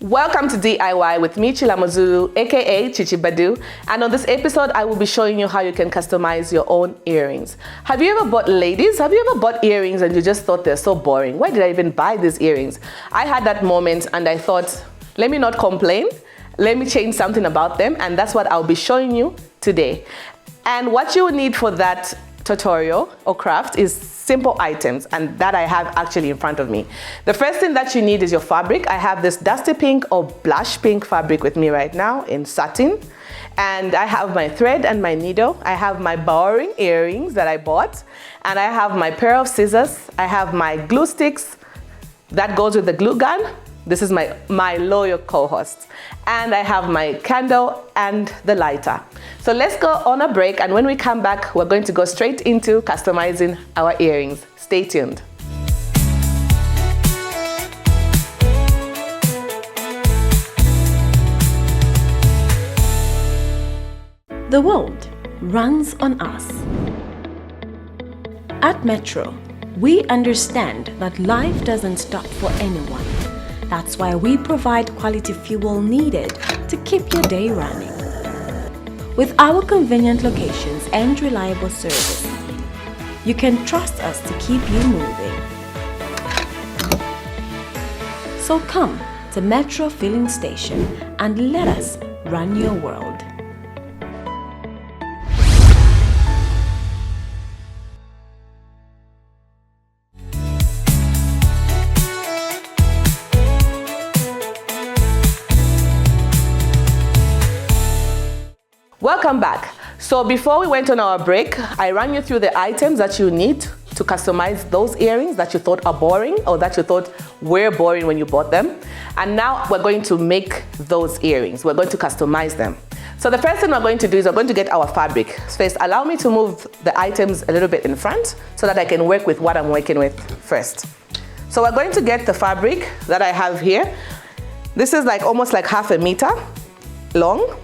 Welcome to DIY with me, CHILAMO ZULU, aka Chichi Badu, and on this episode I will be showing you how you can customize your own earrings. Have you ever bought, ladies, have you ever bought earrings and you just thought they're so boring? Why did I even buy these earrings? I had that moment and I thought, let me not complain, let me change something about them, and that's what I'll be showing you today. And what you need for that tutorial or craft is simple items, and that I have actually in front of me. The first thing that you need is your fabric. I have this dusty pink or blush pink fabric with me right now in satin, and I have my thread and my needle. I have my boring earrings that I bought, and I have my pair of scissors. I have my glue sticks that goes with the glue gun. This is my loyal co-host. And I have my candle and the lighter. So let's go on a break, and when we come back, we're going to go straight into customizing our earrings. Stay tuned. The world runs on us. At Metro, we understand that life doesn't stop for anyone. That's why we provide quality fuel needed to keep your day running. With our convenient locations and reliable service, you can trust us to keep you moving. So come to Metro Filling Station and let us run your world. Welcome back. So before we went on our break, I ran you through the items that you need to customize those earrings that you thought are boring or that you thought were boring when you bought them. And now we're going to make those earrings. We're going to customize them. So the first thing we're going to do is we're going to get our fabric. First, allow me to move the items a little bit in front so that I can work with what I'm working with first. So we're going to get the fabric that I have here. This is almost like 1/2 meter long.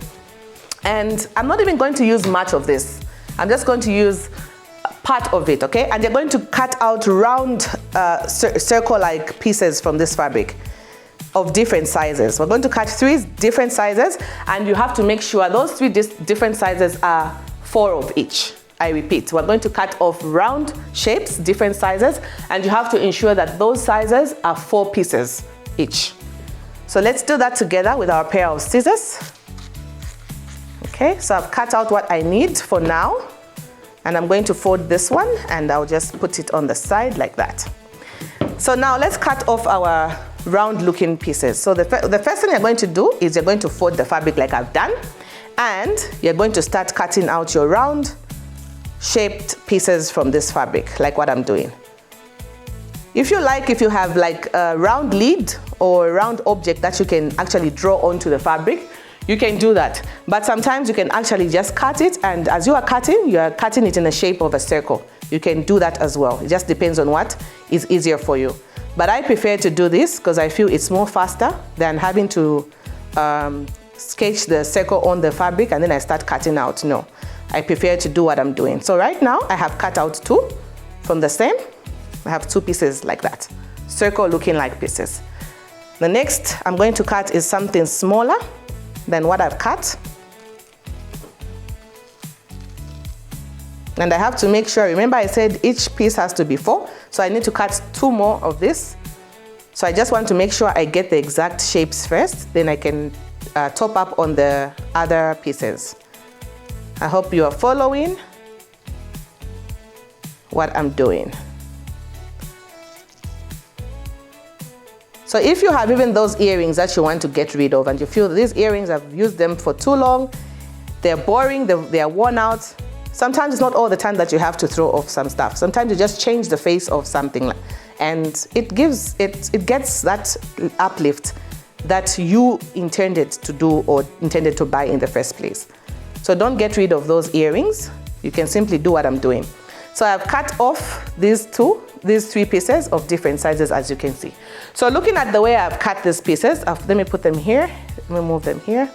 And I'm not even going to use much of this. I'm just going to use part of it, okay? And you're going to cut out round circle-like pieces from this fabric of different sizes. We're going to cut 3 different sizes, and you have to make sure those 3 different sizes are 4 of each. I repeat, we're going to cut off round shapes, different sizes, and you have to ensure that those sizes are 4 pieces each. So let's do that together with our pair of scissors. Okay, so I've cut out what I need for now, and I'm going to fold this one, and I'll just put it on the side like that. So now let's cut off our round looking pieces. So the first thing you're going to do is you're going to fold the fabric like I've done, and you're going to start cutting out your round shaped pieces from this fabric, like what I'm doing. If you have a round lead or a round object that you can actually draw onto the fabric, you can do that. But sometimes you can actually just cut it, and as you are cutting it in the shape of a circle. You can do that as well. It just depends on what is easier for you. But I prefer to do this because I feel it's more faster than having to sketch the circle on the fabric and then I start cutting out. No, I prefer to do what I'm doing. So right now I have cut out 2 from the same. I have 2 pieces like that, circle looking like pieces. The next I'm going to cut is something smaller than what I've cut. And I have to make sure, remember I said each piece has to be 4, so I need to cut 2 more of this. So I just want to make sure I get the exact shapes first, then I can top up on the other pieces. I hope you are following what I'm doing. So if you have even those earrings that you want to get rid of and you feel these earrings, I've used them for too long, they're boring, they're worn out, sometimes it's not all the time that you have to throw off some stuff. Sometimes you just change the face of something and it gets that uplift that you intended to do or intended to buy in the first place. So don't get rid of those earrings. You can simply do what I'm doing. So I've cut off these 3 pieces of different sizes, as you can see. So looking at the way I've cut these pieces, let me put them here, let me move them here.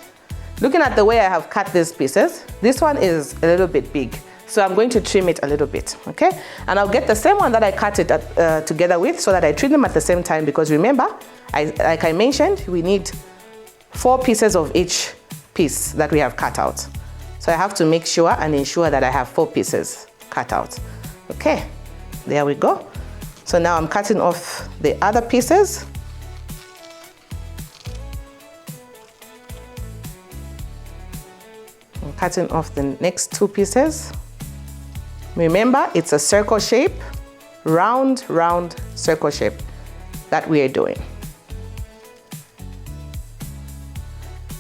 Looking at the way I have cut these pieces, this one is a little bit big. So I'm going to trim it a little bit, okay? And I'll get the same one that I cut it together with so that I trim them at the same time, because remember, like I mentioned, we need 4 pieces of each piece that we have cut out. So I have to make sure and ensure that I have 4 pieces cut out. Okay, there we go. So now I'm cutting off the other pieces. I'm cutting off the next 2 pieces. Remember, it's a circle shape, round circle shape that we are doing.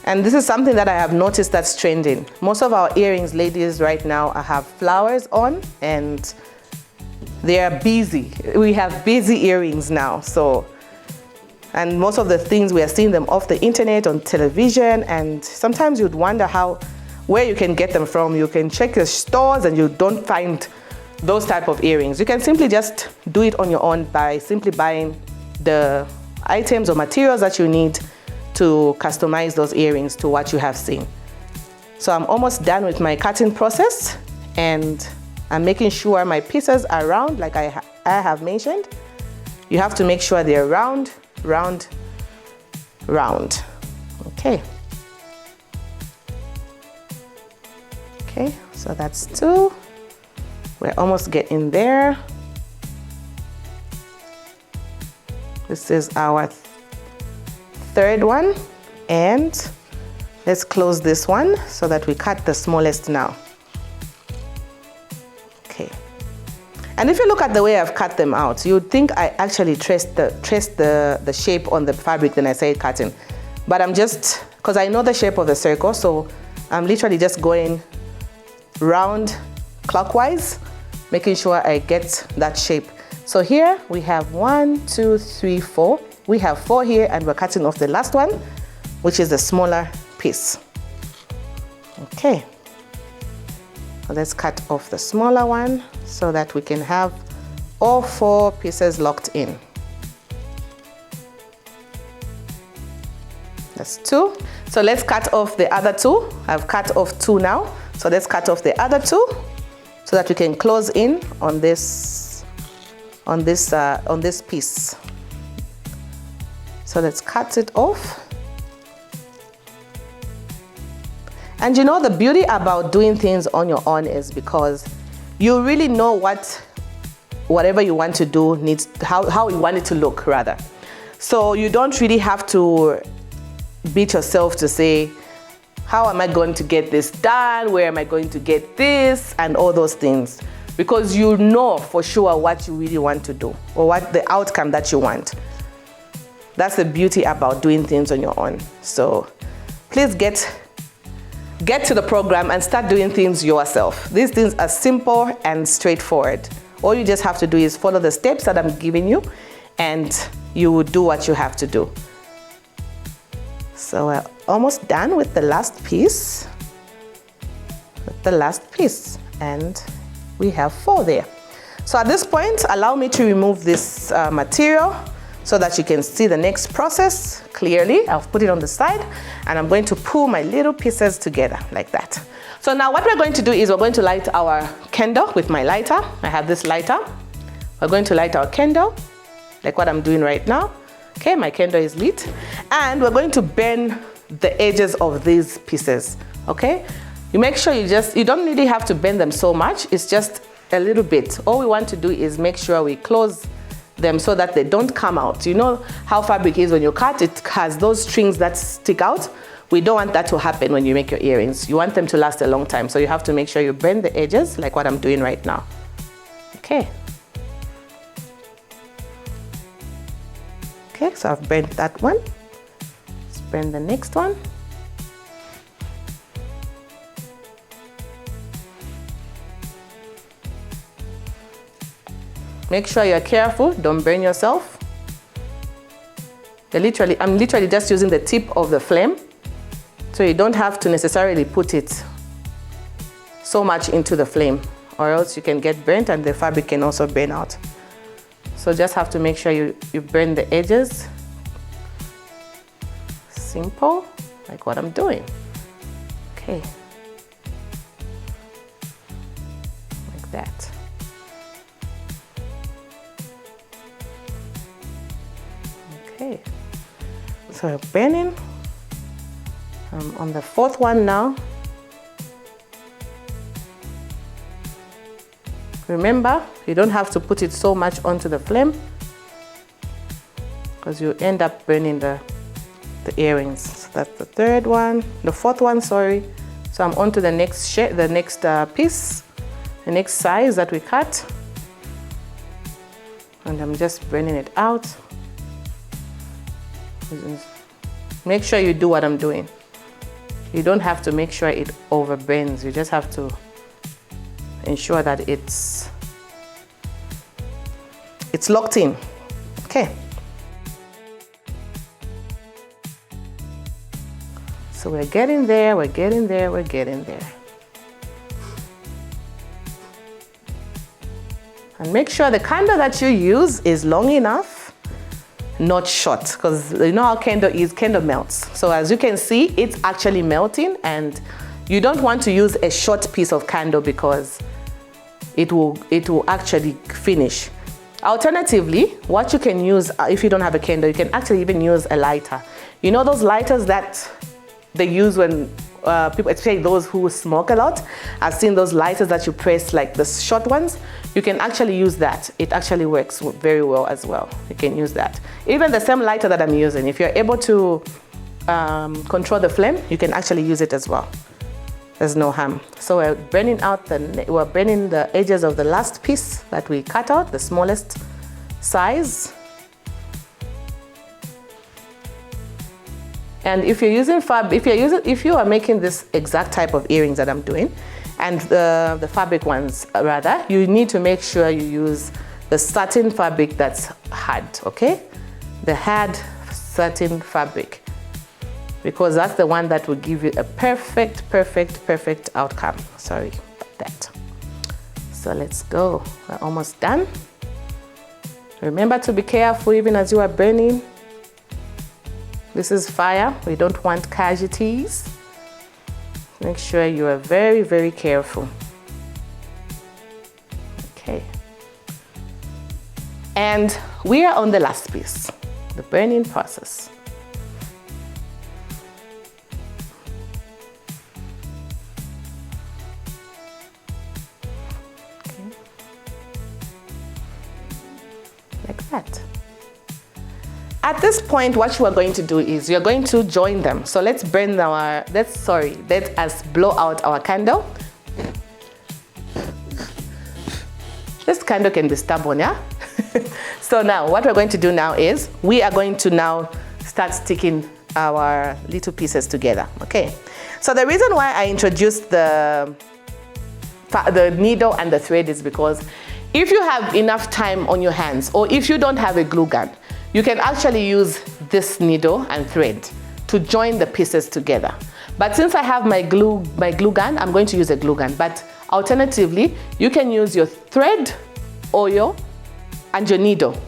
And this is something that I have noticed that's trending. Most of our earrings, ladies, right now have flowers on, and they are busy. We have busy earrings now. And most of the things, we are seeing them off the internet, on television, and sometimes you'd wonder where you can get them from. You can check your stores and you don't find those type of earrings. You can simply just do it on your own by simply buying the items or materials that you need to customize those earrings to what you have seen. So I'm almost done with my cutting process, and I'm making sure my pieces are round like I have mentioned. You have to make sure they're round. Okay. Okay, so that's 2. We're almost getting there. This is our 3rd one, and let's close this one so that we cut the smallest now. Okay. And if you look at the way I've cut them out, you'd think I actually traced the shape on the fabric than I said cutting. But I'm just, because I know the shape of the circle, so I'm literally just going round clockwise, making sure I get that shape. So here we have 1, 2, 3, 4. We have 4 here, and we're cutting off the last one, which is the smaller piece. Okay. So let's cut off the smaller one so that we can have all 4 pieces locked in. That's 2. So let's cut off the other 2. I've cut off 2 now. So let's cut off the other 2 so that we can close in on this piece. So let's cut it off. And you know, the beauty about doing things on your own is because you really know whatever you want to do needs, how you want it to look rather. So you don't really have to beat yourself to say, how am I going to get this done? Where am I going to get this? And all those things. Because you know for sure what you really want to do or what the outcome that you want. That's the beauty about doing things on your own. So please get to the program and start doing things yourself. These things are simple and straightforward. All you just have to do is follow the steps that I'm giving you, and you will do what you have to do. So we're almost done with the last piece. And we have 4 there. So at this point, allow me to remove this material so that you can see the next process clearly. I've put it on the side, and I'm going to pull my little pieces together like that. So now what we're going to do is we're going to light our candle with my lighter. I have this lighter. We're going to light our candle like what I'm doing right now. Okay, my candle is lit, and we're going to burn the edges of these pieces. Okay, you make sure you don't really have to bend them so much. It's just a little bit. All we want to do is make sure we close them so that they don't come out. You know how fabric is when you cut, it has those strings that stick out. We don't want that to happen when you make your earrings. You want them to last a long time, so you have to make sure you bend the edges like what I'm doing right now. Okay. Okay, so I've bent that one. Let's bend the next one. Make sure you're careful, don't burn yourself. I'm literally just using the tip of the flame, so you don't have to necessarily put it so much into the flame, or else you can get burnt and the fabric can also burn out. So just have to make sure you burn the edges. Simple, like what I'm doing. Okay. Like that. Okay. So burning. On the fourth one now. Remember, you don't have to put it so much onto the flame because you end up burning the earrings. So that's the third one, the fourth one, sorry. So I'm on to the next piece, the next size that we cut. And I'm just burning it out. Make sure you do what I'm doing. You don't have to make sure it over burns. You just have to ensure that it's locked in. Okay. So we're getting there, we're getting there, we're getting there. And make sure the candle that you use is long enough, not short, because you know how candle is, candle melts. So as you can see, it's actually melting, and you don't want to use a short piece of candle because it will actually finish. Alternatively, what you can use if you don't have a candle, you can actually even use a lighter. You know those lighters that they use when people, especially those who smoke a lot. I've seen those lighters that you press, like the short ones. You can actually use that. It actually works very well as well. You can use that. Even the same lighter that I'm using, if you're able to control the flame, you can actually use it as well. There's no harm. So we're burning the edges of the last piece that we cut out, the smallest size. And if you're using if you are making this exact type of earrings that I'm doing, and the fabric ones rather, you need to make sure you use the satin fabric that's hard, okay? The hard satin fabric, because that's the one that will give you a perfect outcome. Sorry about that. So let's go. We're almost done. Remember to be careful even as you are burning. This is fire. We don't want casualties. Make sure you are very careful. Okay. And we are on the last piece, the burning process. Okay. Like that. At this point, what you are going to do is you're going to join them. So let's burn let us blow out our candle. This candle can be stubborn, yeah? So now what we're going to do now is we are going to now start sticking our little pieces together, okay? So the reason why I introduced the needle and the thread is because if you have enough time on your hands, or if you don't have a glue gun, you can actually use this needle and thread to join the pieces together. But since I have my glue gun, I'm going to use a glue gun. But alternatively, you can use your thread, oil, and your needle.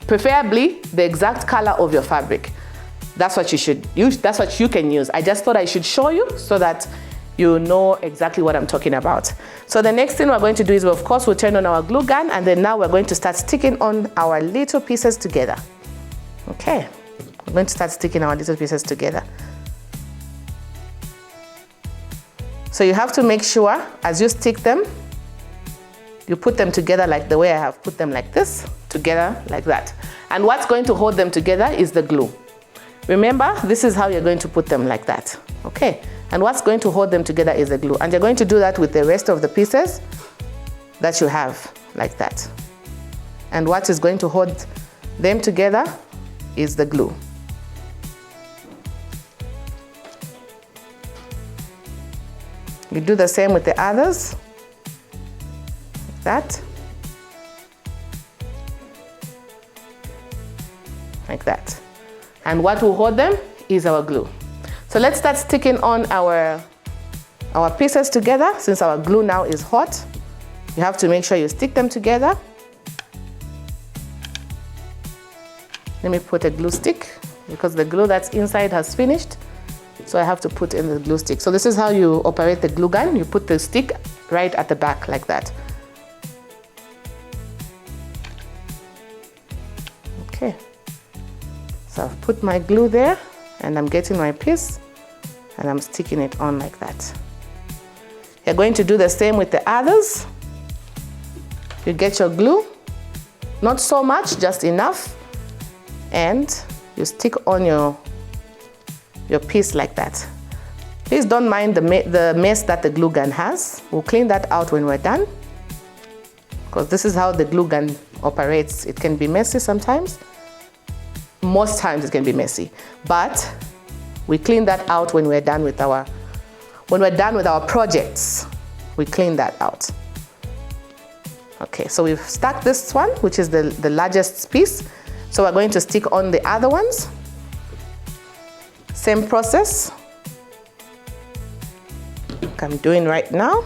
Preferably the exact color of your fabric. That's what you should use. That's what you can use. I just thought I should show you so that you know exactly what I'm talking about. So the next thing we're going to do is, of course, we'll turn on our glue gun, and then now we're going to start sticking on our little pieces together. Okay, we're going to start sticking our little pieces together. So you have to make sure as you stick them, you put them together like the way I have put them, like this, together like that. And what's going to hold them together is the glue. Remember, this is how you're going to put them, like that. Okay, and what's going to hold them together is the glue. And you're going to do that with the rest of the pieces that you have, like that. And what is going to hold them together is the glue. You do the same with the others, like that, like that. And what will hold them is our glue. So let's start sticking on our pieces together. Since our glue now is hot, you have to make sure you stick them together. Let me put a glue stick because the glue that's inside has finished. So I have to put in the glue stick. So this is how you operate the glue gun. You put the stick right at the back like that. Okay. So I've put my glue there and I'm getting my piece and I'm sticking it on like that. You're going to do the same with the others. You get your glue, not so much, just enough, and you stick on your piece like that. Please don't mind the mess that the glue gun has. We'll clean that out when we're done, because this is how the glue gun operates. It can be messy sometimes. Most times it can be messy, but we clean that out when we're done with our projects. We clean that out. Okay, so we've stuck this one, which is the largest piece. So we're going to stick on the other ones. Same process like I'm doing right now.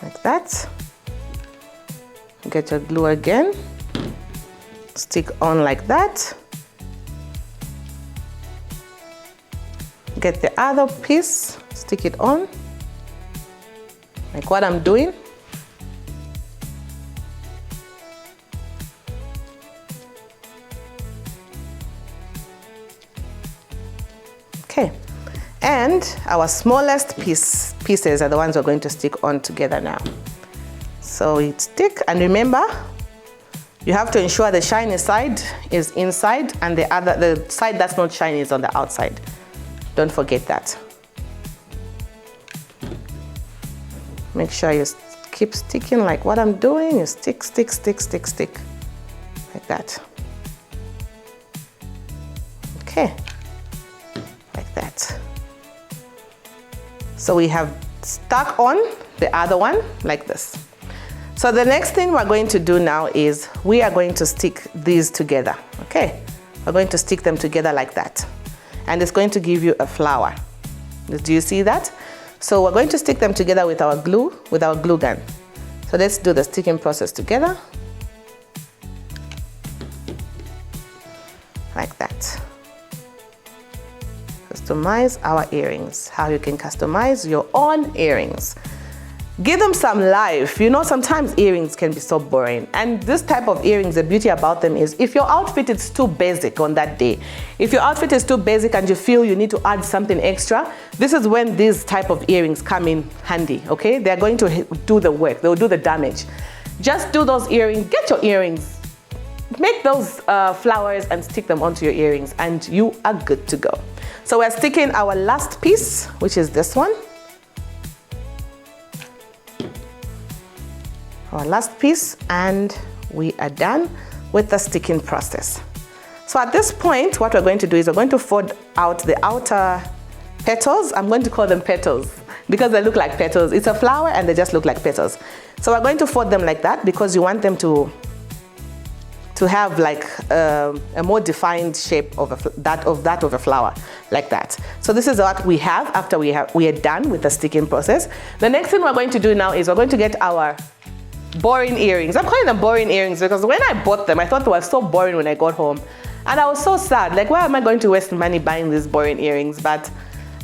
Like that. Get your glue again. Stick on like that. Get the other piece, stick it on, like what I'm doing. Okay, and our smallest pieces are the ones we're going to stick on together now. So it stick, and remember, you have to ensure the shiny side is inside and the side that's not shiny is on the outside. Don't forget that. Make sure you keep sticking like what I'm doing. You stick, stick, stick, stick, stick, like that. Okay, like that. So we have stuck on the other one like this. So the next thing we're going to do now is we are going to stick these together, okay? We're going to stick them together like that. And it's going to give you a flower. Do you see that? So we're going to stick them together with our glue gun. So let's do the sticking process together. Like that. Customize our earrings. How you can customize your own earrings. Give them some life. You know, sometimes earrings can be so boring. And this type of earrings, the beauty about them is if your outfit is too basic on that day, if your outfit is too basic and you feel you need to add something extra, this is when these type of earrings come in handy, okay? They're going to do the work. They'll do the damage. Just do those earrings. Get your earrings. Make those flowers and stick them onto your earrings and you are good to go. So we're sticking our last piece, which is this one. Our last piece, and we are done with the sticking process. So at this point, what we're going to do is we're going to fold out the outer petals. I'm going to call them petals because they look like petals. It's a flower and they just look like petals. So we're going to fold them like that because you want them to have like a more defined shape of a flower, like that. So this is what we have after we are done with the sticking process. The next thing we're going to do now is we're going to get our boring earrings. I'm calling them boring earrings because when I bought them, I thought they were so boring when I got home. And I was so sad, like, why am I going to waste money buying these boring earrings? But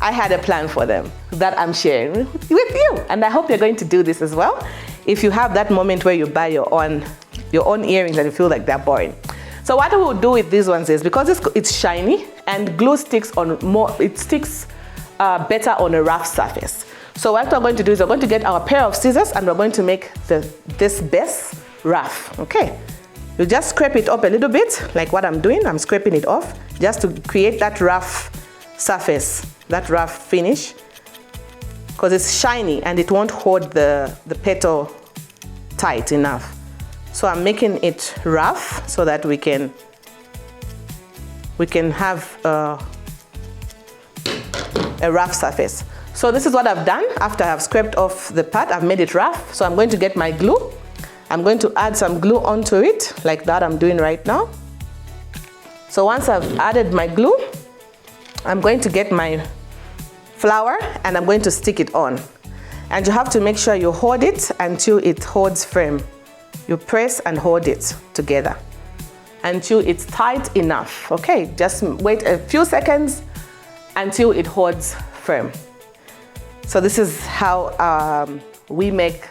I had a plan for them that I'm sharing with you. And I hope you're going to do this as well. If you have that moment where you buy your own earrings and you feel like they're boring. So what we will do with these ones is, because it's shiny and glue sticks on more, it sticks better on a rough surface. So what we're going to do is we're going to get our pair of scissors and we're going to make this base rough, okay? You just scrape it up a little bit, like what I'm doing. I'm scraping it off just to create that rough surface, that rough finish, because it's shiny and it won't hold the petal tight enough. So I'm making it rough so that we can have a rough surface. So this is what I've done after I've scraped off the part. I've made it rough. So I'm going to get my glue. I'm going to add some glue onto it, like that I'm doing right now. So once I've added my glue, I'm going to get my flower and I'm going to stick it on. And you have to make sure you hold it until it holds firm. You press and hold it together until it's tight enough, okay? Just wait a few seconds until it holds firm. So this is how we make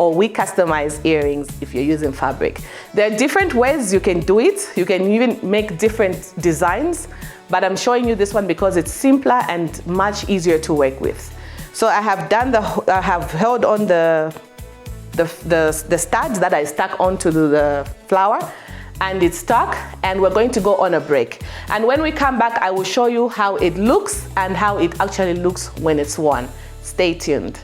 or we customize earrings if you're using fabric. There are different ways you can do it. You can even make different designs, but I'm showing you this one because it's simpler and much easier to work with. So I have held on the studs that I stuck onto the flower, and it's stuck, and we're going to go on a break. And when we come back, I will show you how it looks and how it actually looks when it's worn. Stay tuned.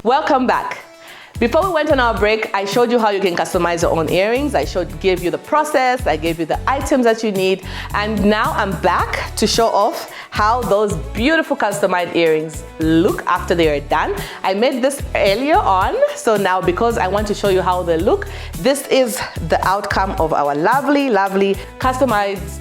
Welcome back. Before we went on our break, I showed you how you can customize your own earrings. Gave you the process, I gave you the items that you need, and now I'm back to show off how those beautiful customized earrings look after they are done. I made this earlier on, so now because I want to show you how they look, this is the outcome of our lovely, lovely customized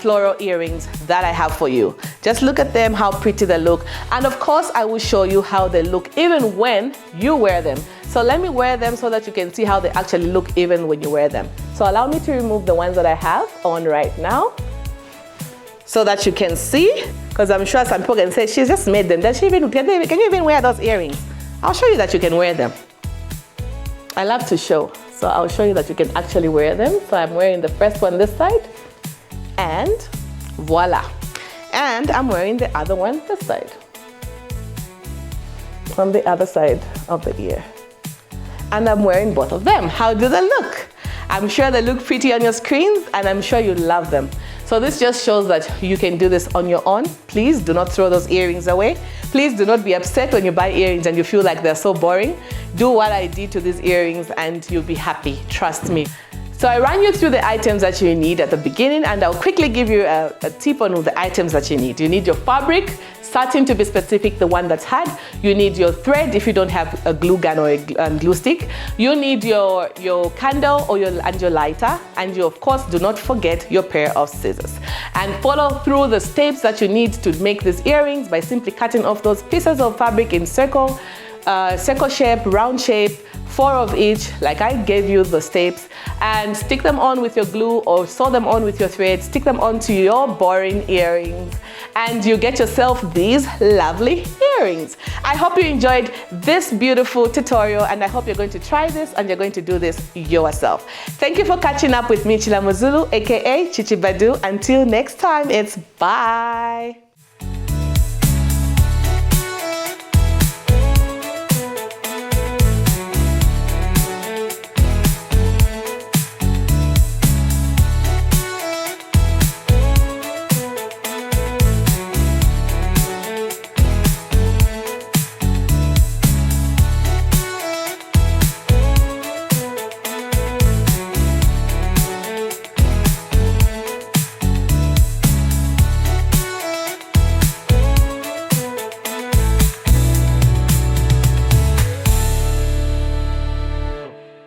floral earrings that I have for you. Just look at them, how pretty they look. And of course, I will show you how they look even when you wear them. So let me wear them so that you can see how they actually look even when you wear them. So allow me to remove the ones that I have on right now so that you can see, because I'm sure some people can say, she's just made them. Can you even wear those earrings? I'll show you that you can wear them. I love to show, so I'll show you that you can actually wear them. So I'm wearing the first one this side, and voila. And I'm wearing the other one this side, on the other side of the ear. And I'm wearing both of them. How do they look? I'm sure they look pretty on your screens, and I'm sure you love them. So this just shows that you can do this on your own. Please do not throw those earrings away. Please do not be upset when you buy earrings and you feel like they're so boring. Do what I did to these earrings and you'll be happy, trust me. So I ran you through the items that you need at the beginning, and I'll quickly give you a tip on the items that you need. You need your fabric, satin to be specific, the one that's hard. You need your thread if you don't have a glue gun or a glue stick. You need your candle or your lighter, and you of course do not forget your pair of scissors. And follow through the steps that you need to make these earrings by simply cutting off those pieces of fabric in circle shape, round shape, 4 of each, like I gave you the steps, and stick them on with your glue or sew them on with your thread, stick them onto your boring earrings, and you get yourself these lovely earrings. I hope you enjoyed this beautiful tutorial, and I hope you're going to try this and you're going to do this yourself. Thank you for catching up with me, CHILAMO ZULU, aka Chichi Badu. Until next time, it's bye.